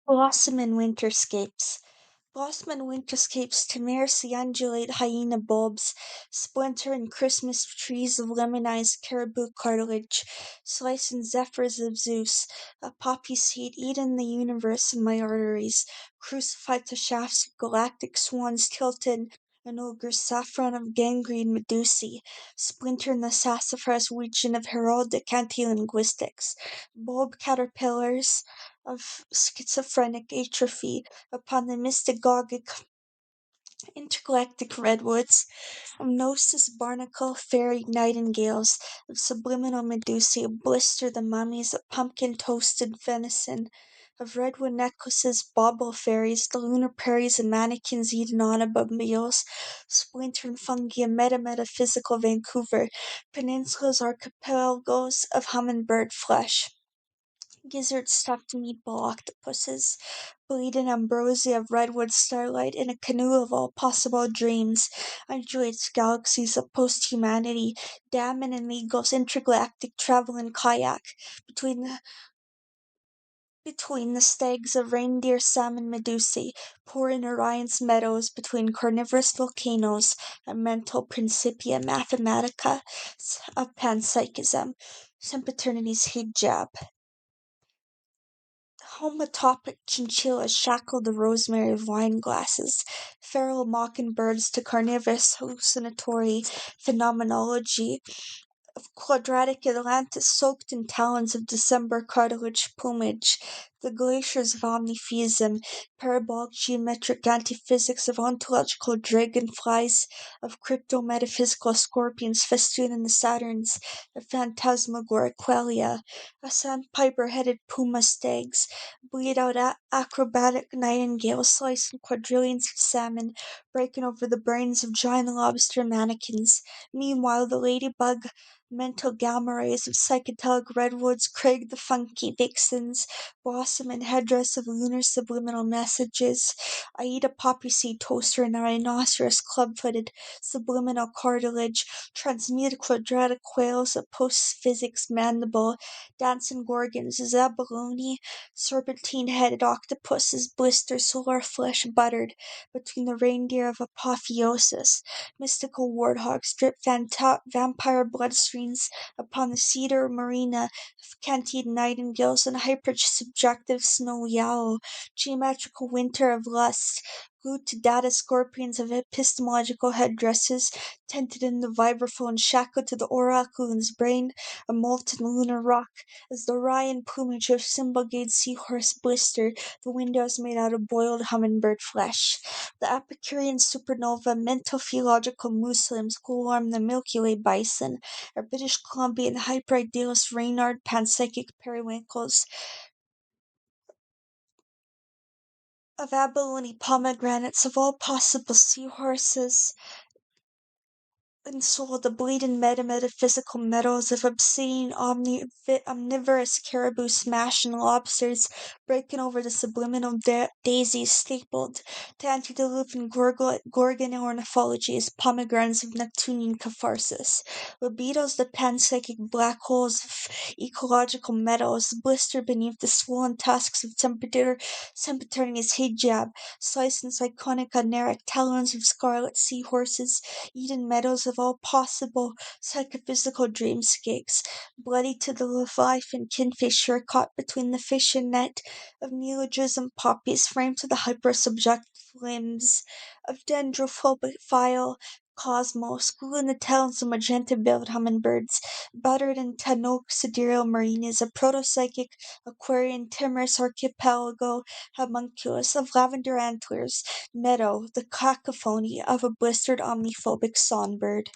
Blossom and Winterscapes. Blossom and winterscapes to mercy undulate hyena bulbs, splinter in Christmas trees of lemonized caribou cartilage, slice in zephyrs of Zeus, a poppy seed eaten the universe in my arteries, crucified to shafts of galactic swans tilted, an ogre's saffron of gangrene medusae, splinter in the sassafras region of heraldic anti-linguistics, bulb caterpillars of schizophrenic atrophy, upon the mystagogic intergalactic redwoods, of gnosis barnacle fairy nightingales, of subliminal medusae blister the mummies of pumpkin toasted venison, of redwood necklaces, bauble fairies, the lunar prairies and mannequins eaten on automobiles, splinter and fungi of metametaphysical Vancouver, peninsulas archipelagos of hummingbird flesh, gizzard stuffed meatball octopuses, bleeding ambrosia of redwood starlight in a canoe of all possible dreams, undulates galaxies of post-humanity, Damon and Eagle's intergalactic travel in kayak, between the stags of reindeer salmon medusae, pour in Orion's meadows between carnivorous volcanoes and mental principia mathematica of panpsychism, sempiternity's hijab. Homotopic chinchillas shackle the rosemary of wine glasses, feral mockingbirds to carnivorous hallucinatory phenomenology of quadratic Atlantis soaked in talons of December cartilage plumage, the glaciers of omnitheism, parabolic geometric antiphysics of ontological dragonflies, of crypto-metaphysical scorpions festooning the Saturns, of phantasmagoric quelea, of sandpiper-headed puma stags, bleed-out acrobatic nightingales slicing quadrillions of salmon, breaking over the brains of giant lobster mannequins. Meanwhile, the ladybug mental gamma rays of psychedelic redwoods, Craig the funky vixens, blossom and headdress of lunar subliminal messages, Aida poppy seed toaster and a rhinoceros club-footed subliminal cartilage, transmuted quadratic quails of post-physics mandible, dancing gorgons, zabaloni, serpentine-headed octopuses, blister solar flesh buttered between the reindeer of apotheosis, mystical warthogs drip vampire bloodstreams upon the cedar marina of cantied nightingales and hyper-subjective snowy owl, geometrical winter of lust, glued to data scorpions of epistemological headdresses, tented in the vibraphone shackled to the oracular's brain, a molten lunar rock, as the Orion plumage of symbol-gate seahorse blistered the windows made out of boiled hummingbird flesh. The Epicurean supernova mental theological Muslims glow-arm the Milky Way bison, or British Columbian hyper-idealist Reynard panpsychic periwinkles, of abalone pomegranates of all possible seahorses, and soul the bleeding metametaphysical metals of obscene omnivorous caribou smashing lobsters breaking over the subliminal daisies stapled to antediluvian gorgon ornithologies, pomegranates of Neptunian catharsis, libidos the panpsychic black holes of ecological metals blister beneath the swollen tusks of sempiternity's hijab, sliced in cyclonic aneric talons of scarlet seahorses, Eden meadows of all possible psychophysical dreamscapes, bloody to the leviathan kingfisher caught between the fish and net, of neologism poppies framed to the hypersubjective limbs, of dendrophobic cosmos, glue in the talons of magenta-billed hummingbirds, buttered in Tanoke sidereal marinas, a proto-psychic Aquarian timorous archipelago homunculus of lavender antlers, meadow, the cacophony of a blistered omniphobic songbird.